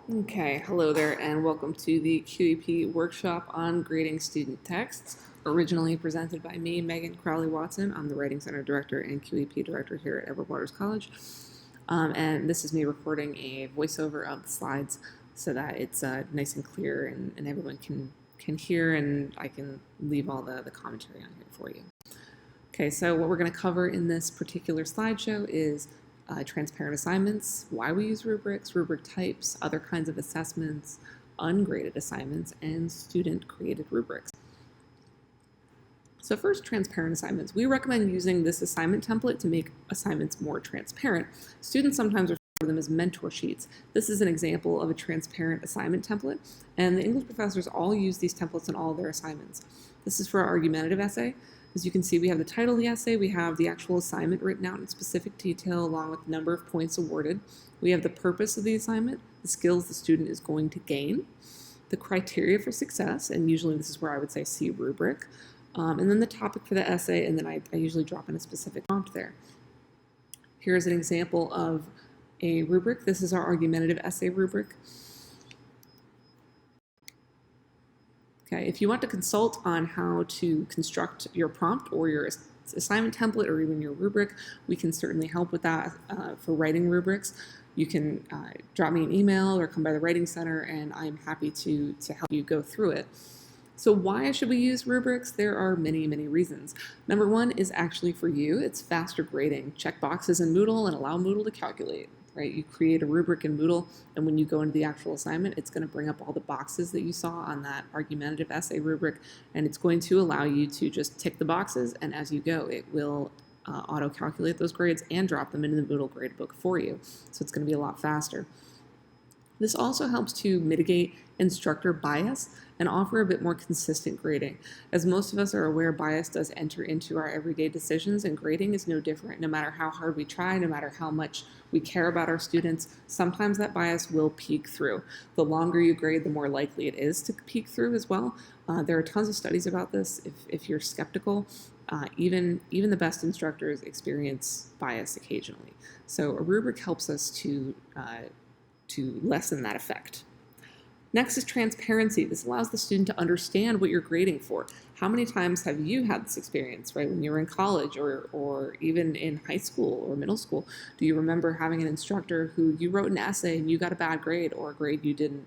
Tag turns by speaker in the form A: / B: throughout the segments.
A: Okay, hello there, and welcome to the QEP workshop on grading student texts, originally presented by me, Megan Crowley-Watson. I'm the Writing Center Director and QEP Director here at Edward Waters College. And this is me recording a voiceover of the slides so that it's nice and clear and everyone can hear, and I can leave all the commentary on here for you. Okay, so what we're going to cover in this particular slideshow is transparent assignments, why we use rubrics, rubric types, other kinds of assessments, ungraded assignments, and student-created rubrics. So first, transparent assignments. We recommend using this assignment template to make assignments more transparent. Students sometimes refer to them as mentor sheets. This is an example of a transparent assignment template, and the English professors all use these templates in all of their assignments. This is for our argumentative essay. As you can see, we have the title of the essay, we have the actual assignment written out in specific detail along with the number of points awarded. We have the purpose of the assignment, the skills the student is going to gain, the criteria for success, and usually this is where I would say see rubric, and then the topic for the essay, and then I usually drop in a specific prompt there. Here's an example of a rubric. This is our argumentative essay rubric. Okay, if you want to consult on how to construct your prompt or your assignment template or even your rubric, we can certainly help with that for writing rubrics. You can drop me an email or come by the Writing Center, and I'm happy to help you go through it. So why should we use rubrics? There are many, many reasons. Number one is actually for you. It's faster grading. Check boxes in Moodle and allow Moodle to calculate. Right? You create a rubric in Moodle, and when you go into the actual assignment, it's going to bring up all the boxes that you saw on that argumentative essay rubric, and it's going to allow you to just tick the boxes, and as you go, it will auto-calculate those grades and drop them into the Moodle gradebook for you. So it's going to be a lot faster. This also helps to mitigate instructor bias and offer a bit more consistent grading. As most of us are aware, bias does enter into our everyday decisions, and grading is no different. No matter how hard we try, no matter how much we care about our students, sometimes that bias will peek through. The longer you grade, the more likely it is to peek through as well. There are tons of studies about this. If you're skeptical, even the best instructors experience bias occasionally. So a rubric helps us to lessen that effect. Next is transparency. This allows the student to understand what you're grading for. How many times have you had this experience, right? When you were in college or even in high school or middle school, do you remember having an instructor who you wrote an essay and you got a bad grade or a grade you didn't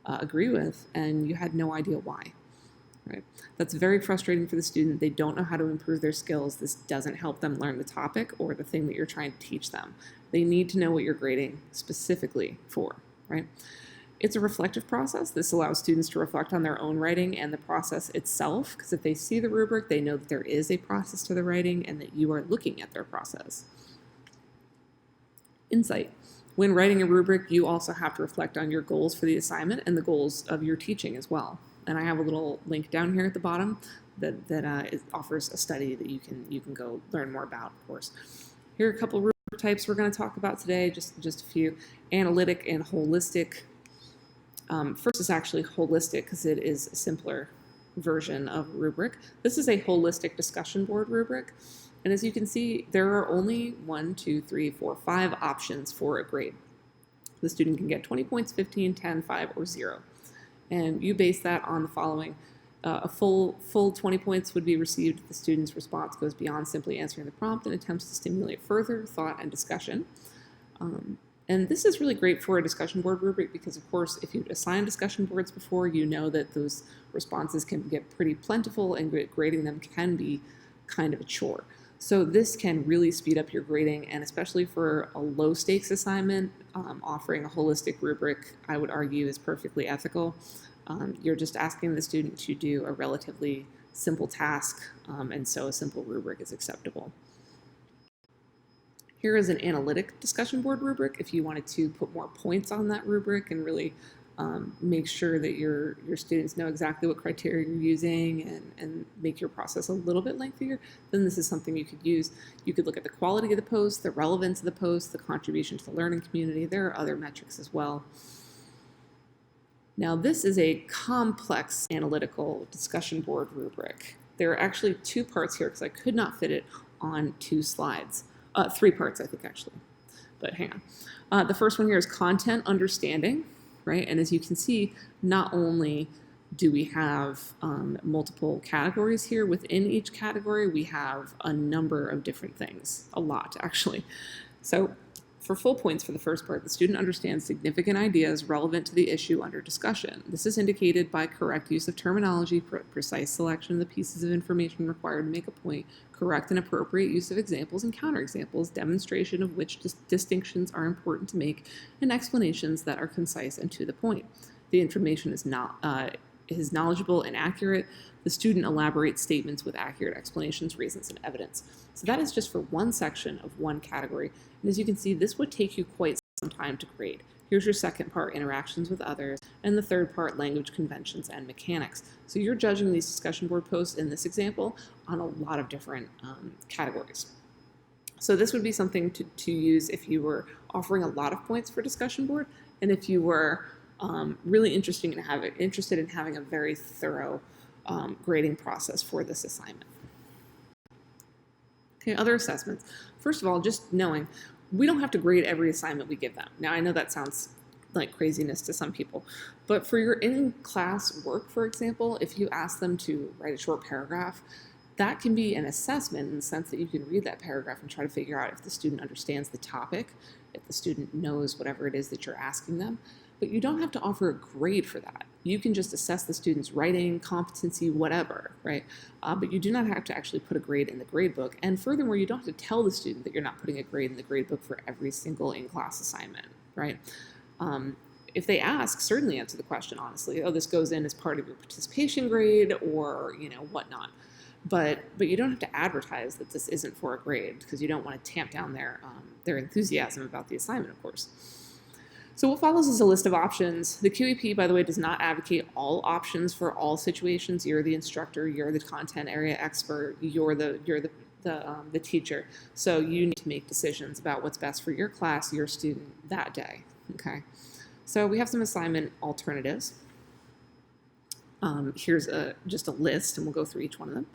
A: agree with and you had no idea why? Right? That's very frustrating for the student. They don't know how to improve their skills. This doesn't help them learn the topic or the thing that you're trying to teach them. They need to know what you're grading specifically for, right? It's a reflective process. This allows students to reflect on their own writing and the process itself, because if they see the rubric, they know that there is a process to the writing and that you are looking at their process. Insight. When writing a rubric, you also have to reflect on your goals for the assignment and the goals of your teaching as well. And I have a little link down here at the bottom that offers a study that you can go learn more about, of course. Here are a couple of rubric types we're going to talk about today, just a few. Analytic and holistic. First is actually holistic because it is a simpler version of rubric. This is a holistic discussion board rubric. And as you can see, there are only 1, 2, 3, 4, 5 options for a grade. The student can get 20 points, 15, 10, 5, or 0. And you base that on the following. A full 20 points would be received if the student's response goes beyond simply answering the prompt and attempts to stimulate further thought and discussion. And this is really great for a discussion board rubric because, of course, if you've assigned discussion boards before, you know that those responses can get pretty plentiful and grading them can be kind of a chore. So this can really speed up your grading, and especially for a low-stakes assignment, offering a holistic rubric, I would argue, is perfectly ethical. You're just asking the student to do a relatively simple task, and so a simple rubric is acceptable. Here is an analytic discussion board rubric if you wanted to put more points on that rubric and really make sure that your students know exactly what criteria you're using and make your process a little bit lengthier, then this is something you could use. You could look at the quality of the post, the relevance of the post, the contribution to the learning community. There are other metrics as well. Now this is a complex analytical discussion board rubric. There are actually 2 parts here because I could not fit it on 2 slides. 3 parts, I think, actually, but hang on. The first one here is content understanding. right? And as you can see, not only do we have multiple categories here, within each category we have a number of different things, a lot actually. So for full points for the first part, the student understands significant ideas relevant to the issue under discussion. This is indicated by correct use of terminology, precise selection of the pieces of information required to make a point, correct and appropriate use of examples and counterexamples, demonstration of which distinctions are important to make, and explanations that are concise and to the point. The information is knowledgeable and accurate. The student elaborates statements with accurate explanations, reasons, and evidence. So that is just for one section of one category. And as you can see, this would take you quite some time to grade. Here's your second part, interactions with others, and the third part, language conventions and mechanics. So you're judging these discussion board posts in this example on a lot of different categories. So this would be something to use if you were offering a lot of points for discussion board, and if you were really interested in having a very thorough grading process for this assignment. Okay, other assessments. First of all, just knowing we don't have to grade every assignment we give them. Now, I know that sounds like craziness to some people, but for your in-class work, for example, if you ask them to write a short paragraph, that can be an assessment in the sense that you can read that paragraph and try to figure out if the student understands the topic, if the student knows whatever it is that you're asking them. But you don't have to offer a grade for that. You can just assess the student's writing, competency, whatever, right? But you do not have to actually put a grade in the grade book. And furthermore, you don't have to tell the student that you're not putting a grade in the grade book for every single in-class assignment, right? If they ask, certainly answer the question honestly. Oh, this goes in as part of your participation grade or, whatnot. But you don't have to advertise that this isn't for a grade because you don't want to tamp down their enthusiasm about the assignment, of course. So what follows is a list of options. The QEP, by the way, does not advocate all options for all situations. You're the instructor, you're the content area expert, you're the teacher. So you need to make decisions about what's best for your class, your student that day. Okay. So we have some assignment alternatives. Here's just a list, and we'll go through each one of them.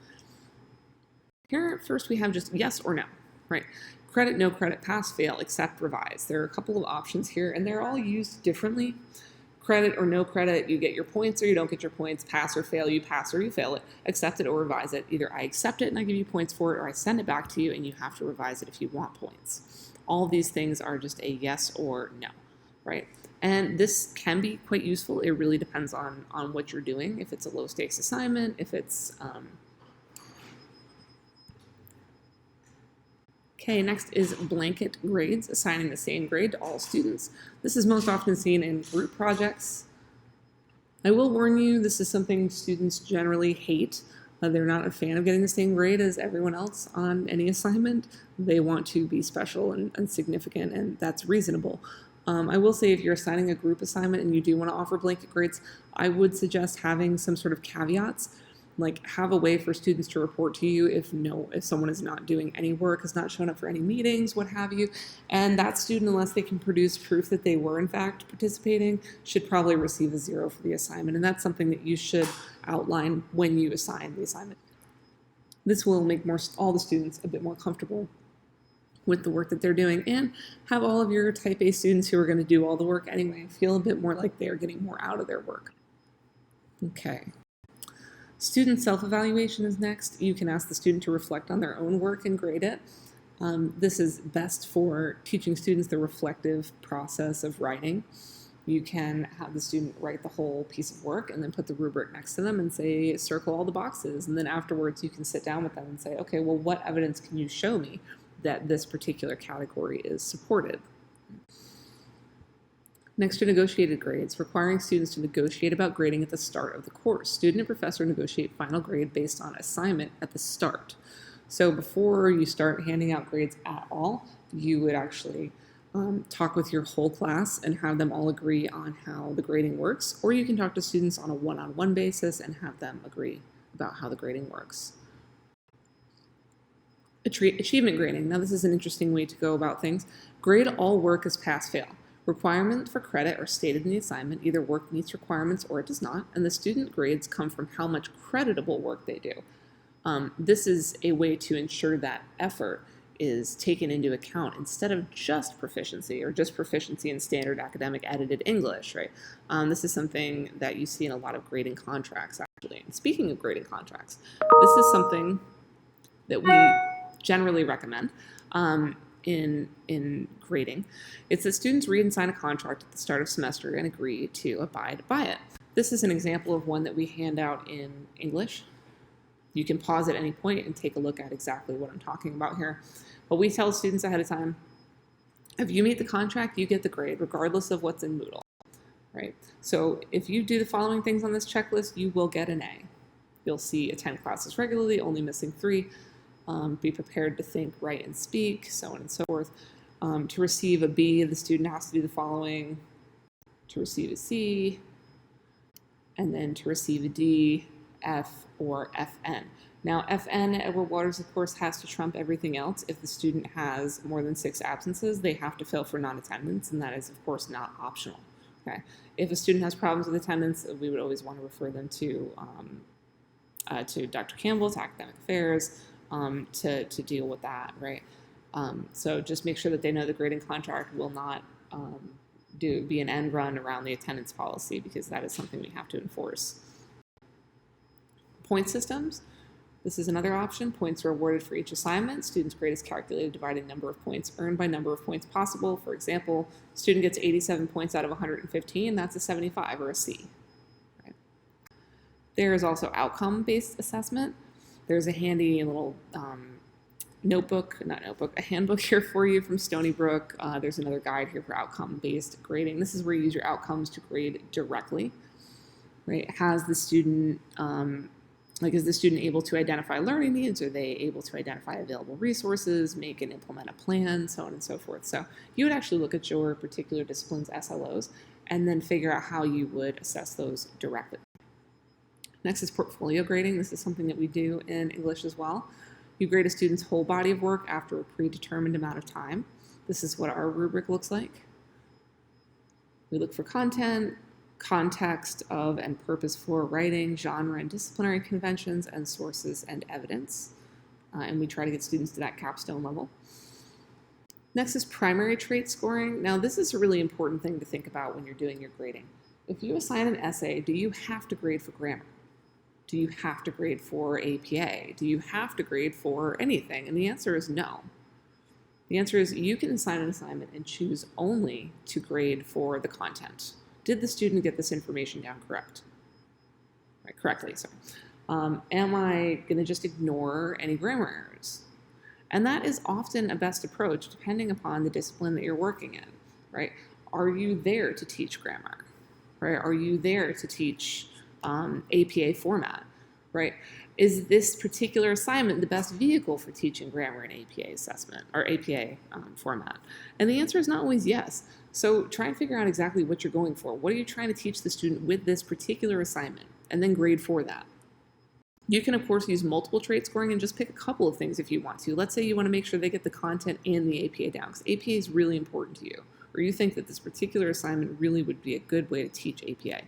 A: Here, first we have just yes or no, right? Credit, no credit, pass, fail, accept, revise. There are a couple of options here, and they're all used differently. Credit or no credit, you get your points or you don't get your points. Pass or fail, you pass or you fail it. Accept it or revise it. Either I accept it and I give you points for it, or I send it back to you and you have to revise it if you want points. All of these things are just a yes or no, right? And this can be quite useful. It really depends on what you're doing. If it's a low-stakes assignment, if it's... Okay, next is blanket grades, assigning the same grade to all students. This is most often seen in group projects. I will warn you, this is something students generally hate. They're not a fan of getting the same grade as everyone else on any assignment. They want to be special and significant, and that's reasonable. I will say if you're assigning a group assignment and you do want to offer blanket grades, I would suggest having some sort of caveats. Like have a way for students to report to you if someone is not doing any work, has not shown up for any meetings, what have you. And that student, unless they can produce proof that they were in fact participating, should probably receive a 0 for the assignment. And that's something that you should outline when you assign the assignment. This will make all the students a bit more comfortable with the work that they're doing, and have all of your type A students who are going to do all the work anyway feel a bit more like they're getting more out of their work. Okay. Student self-evaluation is next. You can ask the student to reflect on their own work and grade it. This is best for teaching students the reflective process of writing. You can have the student write the whole piece of work and then put the rubric next to them and say, circle all the boxes. And then afterwards you can sit down with them and say, okay, well, what evidence can you show me that this particular category is supported? Next are negotiated grades, requiring students to negotiate about grading at the start of the course. Student and professor negotiate final grade based on assignment at the start. So before you start handing out grades at all, you would actually talk with your whole class and have them all agree on how the grading works, or you can talk to students on a one-on-one basis and have them agree about how the grading works. Achievement grading. Now this is an interesting way to go about things. Grade all work as pass-fail. Requirement for credit are stated in the assignment. Either work meets requirements or it does not, and the student grades come from how much creditable work they do. This is a way to ensure that effort is taken into account instead of just proficiency or just proficiency in standard academic edited English, right? This is something that you see in a lot of grading contracts, actually. And speaking of grading contracts, this is something that we generally recommend in grading. It's that students read and sign a contract at the start of semester and agree to abide by it. This is an example of one that we hand out in English. You can pause at any point and take a look at exactly what I'm talking about here. But we tell students ahead of time, if you meet the contract, you get the grade, regardless of what's in Moodle, right? So if you do the following things on this checklist, you will get an A. You'll see attend classes regularly, only missing 3. Be prepared to think, write, and speak, so on and so forth. To receive a B, the student has to do the following. To receive a C, and then to receive a D, F, or FN. Now, FN at Edward Waters, of course, has to trump everything else. If the student has more than 6 absences, they have to fail for non-attendance, and that is, of course, not optional. Okay. If a student has problems with attendance, we would always want to refer them to Dr. Campbell, to Academic Affairs, to deal with that, right? So just make sure that they know the grading contract will not be an end run around the attendance policy, because that is something we have to enforce. Point systems. This is another option. Points are awarded for each assignment. Students' grade is calculated dividing number of points earned by number of points possible. For example, student gets 87 points out of 115, that's a 75 or a C. Right? There is also outcome-based assessment. There's a handy little a handbook here for you from Stony Brook. There's another guide here for outcome-based grading. This is where you use your outcomes to grade directly, right? Has the student, is the student able to identify learning needs? Are they able to identify available resources, make and implement a plan, so on and so forth? So you would actually look at your particular discipline's SLOs and then figure out how you would assess those directly. Next is portfolio grading. This is something that we do in English as well. You grade a student's whole body of work after a predetermined amount of time. This is what our rubric looks like. We look for content, context of and purpose for writing, genre and disciplinary conventions, and sources and evidence. And we try to get students to that capstone level. Next is primary trait scoring. Now, this is a really important thing to think about when you're doing your grading. If you assign an essay, do you have to grade for grammar? Do you have to grade for APA? Do you have to grade for anything? And the answer is no. The answer is you can assign an assignment and choose only to grade for the content. Did the student get this information down correctly? Am I going to just ignore any grammar errors? And that is often a best approach depending upon the discipline that you're working in, right? Are you there to teach grammar, right? Are you there to teach APA format, right? Is this particular assignment the best vehicle for teaching grammar and APA assessment or APA format? And the answer is not always yes. So try and figure out exactly what you're going for. What are you trying to teach the student with this particular assignment? And then grade for that. You can, of course, use multiple trait scoring and just pick a couple of things if you want to. Let's say you want to make sure they get the content and the APA down, because APA is really important to you, or you think that this particular assignment really would be a good way to teach APA.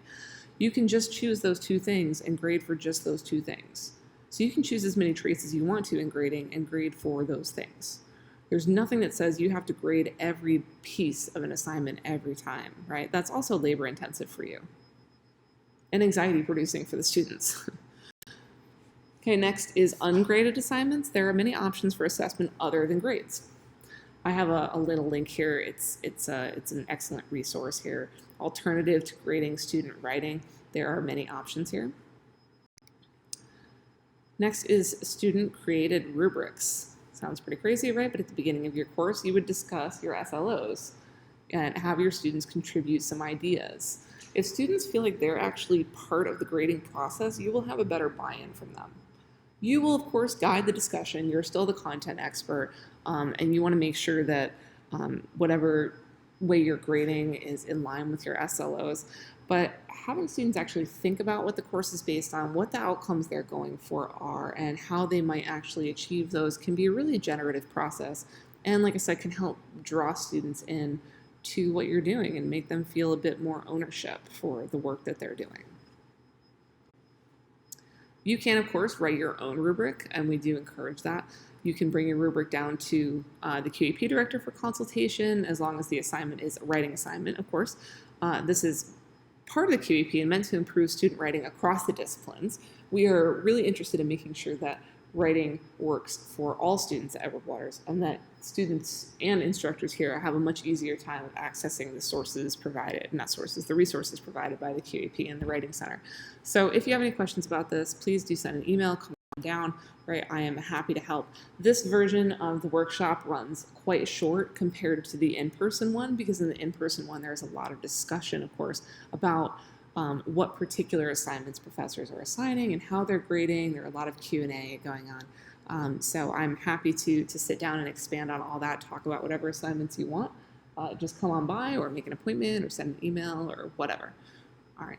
A: You can just choose those 2 things and grade for just those 2 things. So you can choose as many traits as you want to in grading and grade for those things. There's nothing that says you have to grade every piece of an assignment every time, right? That's also labor intensive for you and anxiety producing for the students. Okay, next is ungraded assignments. There are many options for assessment other than grades. I have a little link here. It's an excellent resource here. Alternative to grading student writing. There are many options here. Next is student-created rubrics. Sounds pretty crazy, right? But at the beginning of your course, you would discuss your SLOs and have your students contribute some ideas. If students feel like they're actually part of the grading process, you will have a better buy-in from them. You will, of course, guide the discussion. You're still the content expert, and you want to make sure that whatever way you're grading is in line with your SLOs. But having students actually think about what the course is based on, what the outcomes they're going for are, and how they might actually achieve those can be a really generative process. And like I said, can help draw students in to what you're doing and make them feel a bit more ownership for the work that they're doing. You can, of course, write your own rubric, and we do encourage that. You can bring your rubric down to the QEP director for consultation, as long as the assignment is a writing assignment, of course. This is part of the QEP and meant to improve student writing across the disciplines. We are really interested in making sure that writing works for all students at Edward Waters, and that students and instructors here have a much easier time of accessing the sources provided, not sources, the resources provided by the QEP and the Writing Center. So if you have any questions about this, please do send an email, come down, right? I am happy to help. This version of the workshop runs quite short compared to the in-person one, because in the in-person one there's a lot of discussion, of course, about what particular assignments professors are assigning and how they're grading. There are a lot of Q&A going on. So I'm happy to sit down and expand on all that, talk about whatever assignments you want. Just come on by or make an appointment or send an email or whatever. All right.